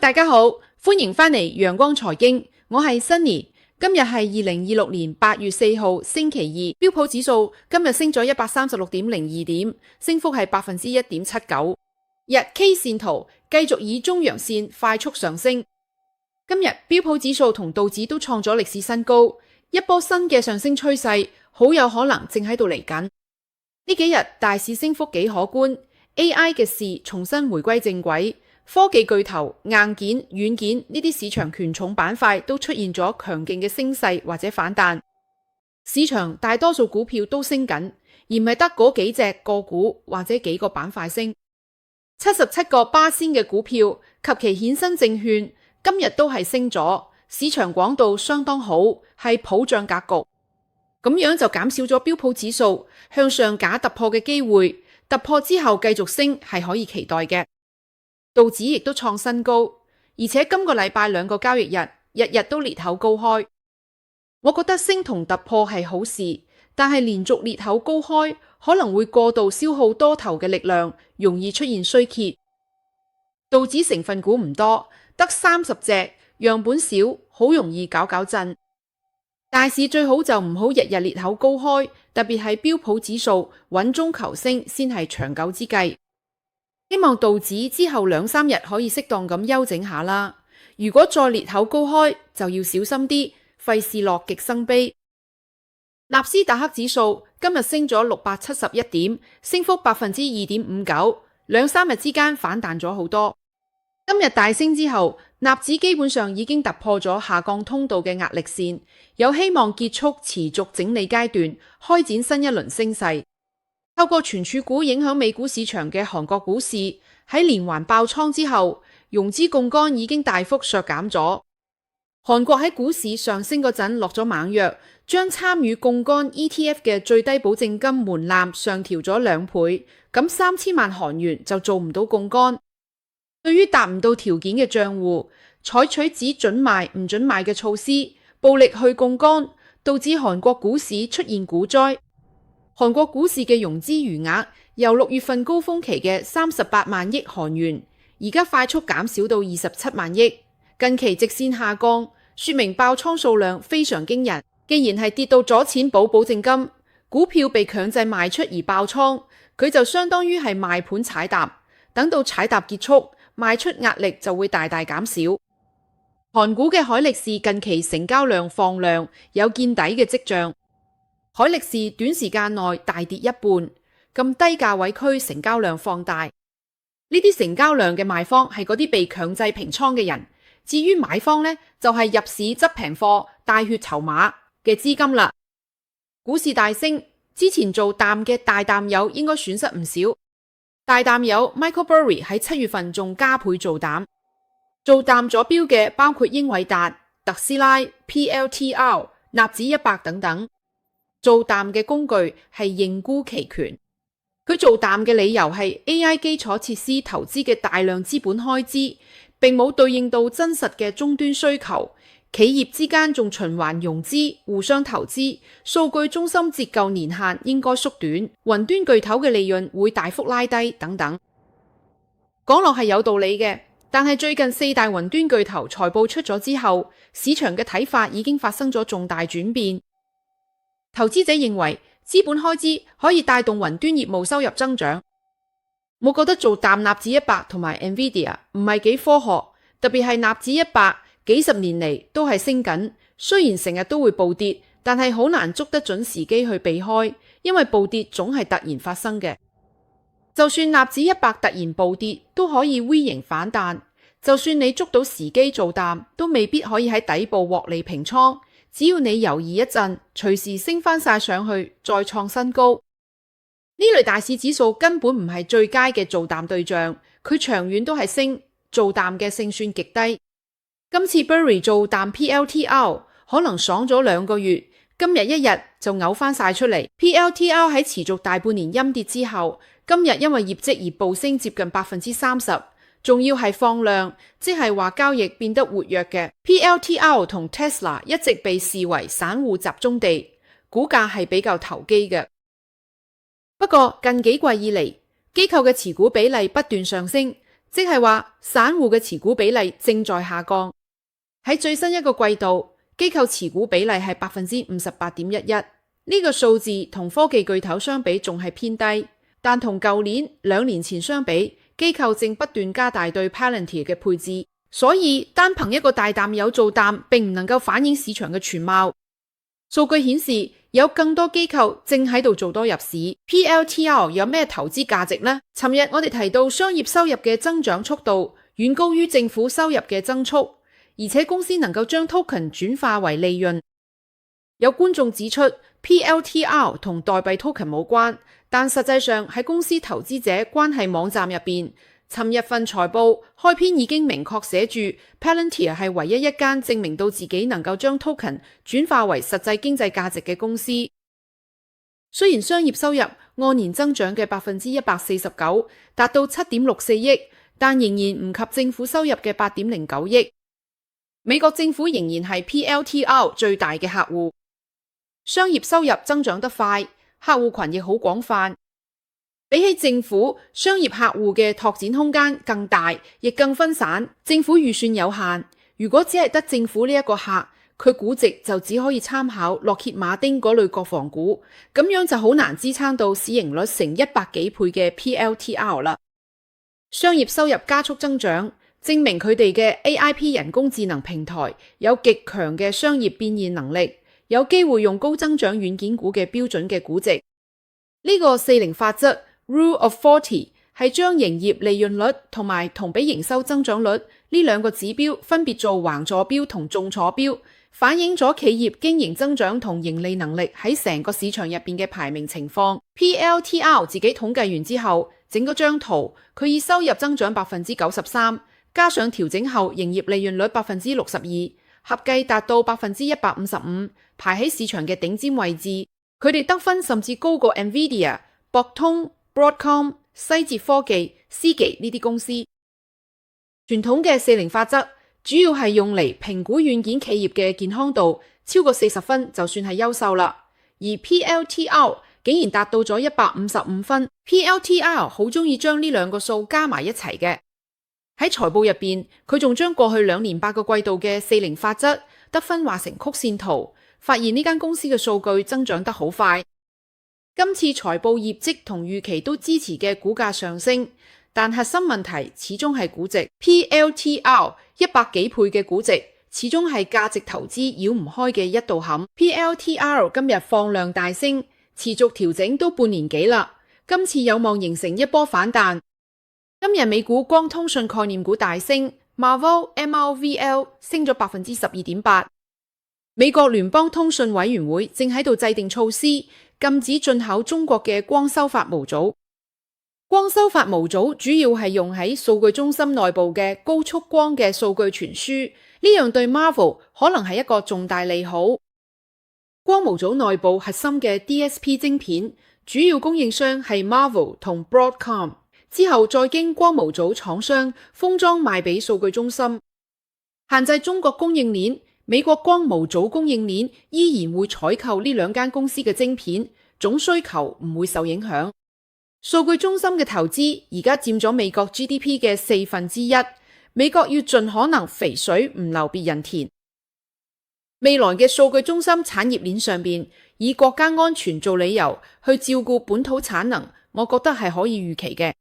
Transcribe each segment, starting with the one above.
大家好，歡迎返嚟陽光財經，我係 Sunny。今日係2026年8月4號星期二，標普指數今日升咗136.02點，升幅係1.79%。日 K 線圖繼續以中陽線快速上升。今日標普指數同道指都創咗歷史新高，一波新嘅上升趨勢好有可能正喺度嚟緊。呢幾日大市升幅幾可觀， AI 嘅事重新回歸正軌，科技巨頭、硬件、軟件呢啲市場權重板塊都出現咗強勁嘅升勢或者反彈。市場大多數股票都升緊，而唔係得嗰幾隻個股或者幾個板塊升。77%嘅股票及其衍生證券今日都係升咗，市場廣度相當好，係普漲格局。咁樣就減少咗標普指數向上假突破嘅機會，突破之後繼續升係可以期待嘅。道指亦都創新高，而且今個禮拜2個交易日，日日都裂口高開。我覺得升同突破係好事，但係連續裂口高開可能會過度消耗多頭嘅力量，容易出現衰竭。道指成分股唔多，得30隻，樣本少，好容易搞震。大市最好就唔好日日裂口高開，特別係標普指數穩中求升先係長久之計。希望道指之後2-3日可以適當咁休整下啦。如果再裂口高開，就要小心啲，費事樂極生悲。納斯達克指數今日升咗671點，升幅2.59%，兩三日之間反彈咗好多。今日大升之後，納指基本上已經突破咗下降通道嘅壓力線，有希望結束持續整理階段，開展新一輪升勢。透過存儲股影響美股市場嘅韓國股市喺連環爆倉之後，融資槓桿已經大幅削減咗。韓國喺股市上升嗰陣落咗猛藥，將參與槓桿 ETF 嘅最低保證金門檻上調咗2倍，咁3000萬韓元就做唔到槓桿。對於達唔到條件嘅賬戶，採取只准賣唔准賣嘅措施，暴力去槓桿，導致韓國股市出現股災。韓國股市嘅融資餘額由6月份高峰期嘅38萬億韓元，而家快速減少到27萬億，近期直線下降，說明爆倉數量非常驚人。既然係跌到咗錢保證金，股票被強制賣出而爆倉，佢就相當於係賣盤踩踏，等到踩踏結束，賣出壓力就會大大減少。韓股嘅海力士近期成交量放量，有見底嘅跡象。海力士短時間內大跌一半，咁低價位區成交量放大。呢啲成交量嘅賣方係嗰啲被強制平倉嘅人，至於買方呢，就係入市執平貨、帶血籌碼嘅資金啦。股市大升，之前做淡嘅大淡友應該損失唔少。大淡友 Michael Burry 喺7月份仲加倍做淡咗標嘅包括英偉達、特斯拉、PLTR、納指100等等。做淡嘅工具係認沽期權，佢做淡嘅理由係 AI 基礎設施投資嘅大量資本開支並冇對應到真實嘅終端需求，企業之間仲循環融資、互相投資，數據中心折舊年限應該縮短，雲端巨頭嘅利潤會大幅拉低等等。講落係有道理嘅，但係最近4大雲端巨頭財報出咗之後，市場嘅睇法已經發生咗重大轉變。投資者認為資本開支可以帶動雲端業務收入增長。我覺得做淡納指100同埋 Nvidia 唔係幾科學，特別係納指100幾十年嚟都係升緊，雖然成日都會暴跌，但係好難捉得準時機去避開，因為暴跌總係突然發生嘅。就算納指100突然暴跌，都可以 V 型反彈。就算你捉到時機做淡，都未必可以喺底部獲利平倉。只要你猶豫一陣，隨時升翻晒上去，再創新高。呢類大市指數根本唔係最佳嘅做淡對象，佢長遠都係升，做淡嘅勝算極低。今次 Burry 做淡 PLTR 可能爽咗2個月，今日一日就嘔翻晒出嚟。PLTR 喺持續大半年陰跌之後，今日因為業績而暴升接近30%。仲要係放量，即係話交易變得活躍嘅。PLTR 同 Tesla 一直被視為散戶集中地，股價係比較投機嘅。不過近幾季以嚟，機構嘅持股比例不斷上升，即係話散戶嘅持股比例正在下降。喺最新一個季度，機構持股比例係 58.11%，呢個數字同科技巨頭相比仲係偏低，但同舊年、2年前相比，機構正不斷加大對 Palantir 嘅配置，所以單憑一個大淡有做淡並唔能夠反映市場嘅全貌。數據顯示有更多機構正喺度做多入市。 PLTR 有咩投資價值呢？尋日我哋提到商業收入嘅增長速度遠高於政府收入嘅增速，而且公司能夠將 token 轉化為利潤。有觀眾指出 PLTR 同代幣 token 冇關，但實際上喺公司投資者關係網站入邊，尋日份財報開篇已經明確寫住 Palantir 係唯一一間證明到自己能夠將 token 轉化為實際經濟價值嘅公司。雖然商業收入按年增長嘅 149%， 達到 7.64 億，但仍然唔及政府收入嘅 8.09 億。美國政府仍然係 PLTR 最大嘅客戶。商業收入增長得快，客戶群亦好廣泛。比起政府，商業客戶嘅拓展空間更大，亦更分散。政府預算有限，如果只係得政府呢一個客，佢估值就只可以參考洛歇馬丁嗰類國防股，咁樣就好難支撐到市盈率成100幾倍嘅 PLTR 啦。商業收入加速增長，證明佢哋嘅 AIP 人工智能平台有極強嘅商業變現能力，有機會用高增長軟件股嘅標準嘅估值。呢個40法則 Rule of 40係將營業利潤率同埋同比營收增長率呢兩個指標分別做橫坐標同縱坐標，反映咗企業經營增長同盈利能力喺成個市場入邊嘅排名情況。PLTR 自己統計完之後，整嗰張圖佢以收入增長 93%， 加上調整後營業利潤率 62%， 合計達到 155%， 排喺市場嘅頂尖位置。佢哋得分甚至高過 Nvidia、博通、Broadcom、西捷科技、思奇呢啲公司。傳統嘅40法則主要係用嚟評估軟件企業嘅健康度，超過40分就算係優秀啦。而 PLTR 竟然達到咗155分。PLTR 好中意將呢兩個數加埋一齊嘅。喺財報入邊，佢仲將過去2年8個季度嘅40法則得分畫成曲線圖，發現呢間公司嘅數據增長得好快。今次財報業績同預期都支持嘅股價上升，但核心問題始終係估值。PLTR 100幾倍嘅估值始終係價值投資繞唔開嘅一道坎。PLTR 今日放量大升，持續調整都半年幾啦，今次有望形成一波反彈。今日美股光通訊概念股大升， Marvell 升咗 12.8%。美國聯邦通訊委員會正喺度制定措施，禁止進口中國嘅光修法模組。光修法模組主要係用喺數據中心內部嘅高速光嘅數據傳輸，呢樣對 Marvell 可能係一個重大利好。光模組內部核心嘅 DSP 晶片，主要供應商係 Marvell 同 Broadcom， 之後再經光模組廠商封裝賣俾數據中心。限制中國供應鏈，美國光模組供應鏈依然會採購呢兩間公司嘅晶片，總需求唔會受影響。數據中心嘅投資而家佔咗美國 GDP 嘅1/4，美國要盡可能肥水唔流別人田。未來嘅數據中心產業鏈上邊，以國家安全做理由去照顧本土產能，我覺得係可以預期嘅。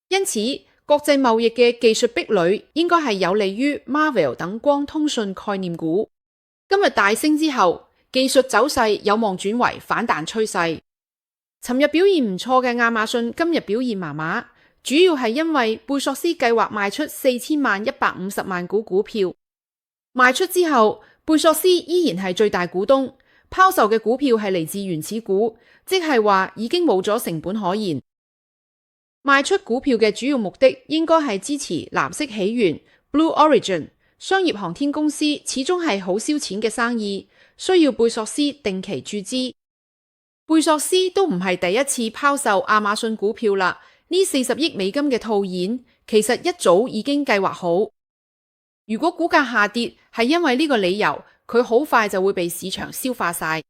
因此，國際貿易嘅技術壁壘應該係有利於 Marvell 等光通訊概念股。今日大升之後，技術走勢有望轉為反彈趨勢。尋日表現唔錯嘅亞馬遜今日表現麻麻，主要係因為貝索斯計劃賣出4150萬股股票。賣出之後，貝索斯依然係最大股東，拋售嘅股票係嚟自原始股，即係話已經冇咗成本可言。賣出股票嘅主要目的應該係支持藍色起源 Blue Origin 商業航天公司，始終係好燒錢嘅生意，需要貝索斯定期注資。貝索斯都唔係第一次拋售亞馬遜股票啦，呢40億美金嘅套現其實一早已經計劃好。如果股價下跌係因為呢個理由，佢好快就會被市場消化晒。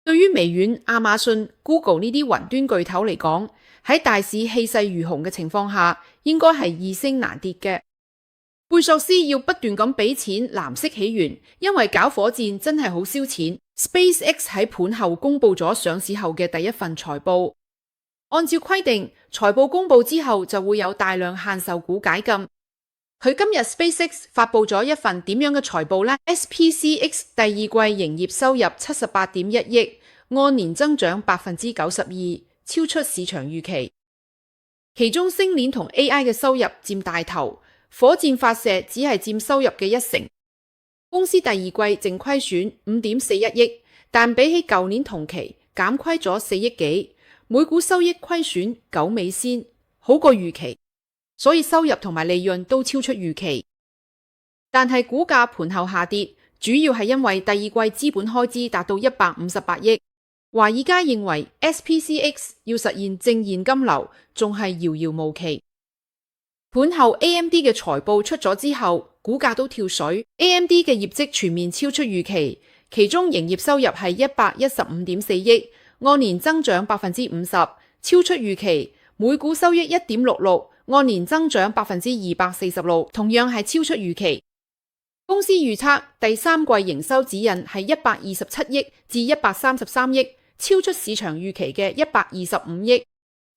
對於微軟、亞馬遜、Google 呢啲雲端巨頭嚟講，喺大市氣勢如虹嘅情況下，應該係易升難跌嘅。貝索斯要不斷咁俾錢藍色起源，因為搞火箭真係好燒錢。SpaceX 喺盤後公布咗上市後嘅第一份財報，按照規定，財報公布之後就會有大量限售股解禁。佢今日 SpaceX 發布咗一份點樣嘅財報呢？ SPCX 第二季營業收入78.1億，按年增長92%，超出市場預期。其中星鏈同 AI 嘅收入佔大頭，火箭發射只係佔收入嘅1成。公司第二季淨虧損5.41億，但比起舊年同期減虧咗4億幾，每股收益虧損9美仙，好過預期，所以收入同埋利潤都超出預期。但係股價盤後下跌，主要係因為第二季資本開支達到158億。華爾街認為 SPCX 要實現正現金流仲係遙遙無期。盤後 AMD 嘅財報出咗之後，股價都跳水。AMD 嘅業績全面超出預期，其中營業收入係115.4億，按年增長50%，超出預期。每股收益1.66，按年增長246%，同樣係超出預期。公司預測第三季營收指引係127億至133億，超出市場預期嘅125億。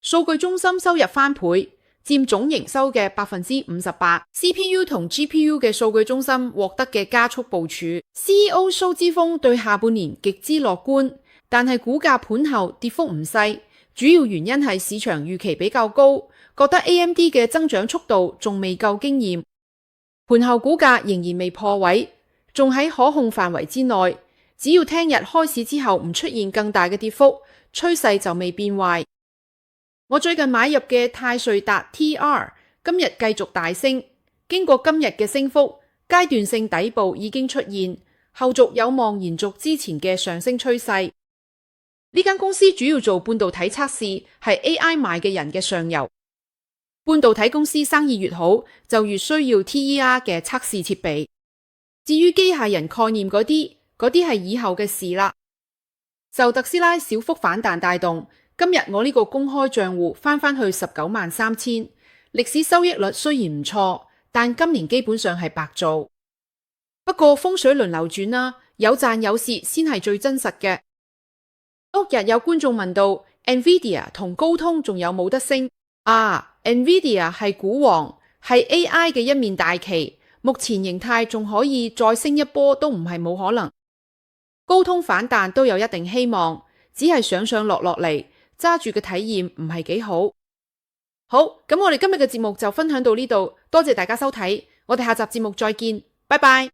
數據中心收入翻倍，佔總營收嘅58%。CPU 同 GPU 嘅數據中心獲得嘅加速部署。CEO 蘇之峰對下半年極之樂觀，但係股價盤後跌幅唔細，主要原因係市場預期比較高，覺得 AMD 嘅增長速度仲未夠驚豔。盤後股價仍然未破位，仲喺可控範圍之內，只要聽日開市之後唔出現更大嘅跌幅，趨勢就未變壞。我最近買入嘅泰瑞達 TR 今日繼續大升，經過今日嘅升幅，階段性底部已經出現，後續有望延續之前嘅上升趨勢。呢間公司主要做半導體測試，係 AI 賣嘅人嘅上游。半導體公司生意越好，就越需要 TER 嘅測試設備。至於機械人概念嗰啲係以後嘅事啦。受特斯拉小幅反彈帶動，今日我呢個公開賬戶翻去193000，歷史收益率雖然唔錯，但今年基本上係白做。不過風水輪流轉啦，有賺有蝕先係最真實嘅。昨日有觀眾問到 NVIDIA 同高通仲有冇得升？NVIDIA 係股王，係 AI 嘅一面大旗，目前形態仲可以再升一波都唔係冇可能。高通反彈都有一定希望，只係上上落落嚟，揸住嘅體驗唔係幾好。好，咁我哋今日嘅節目就分享到呢度，多謝大家收睇，我哋下集節目再見，拜拜。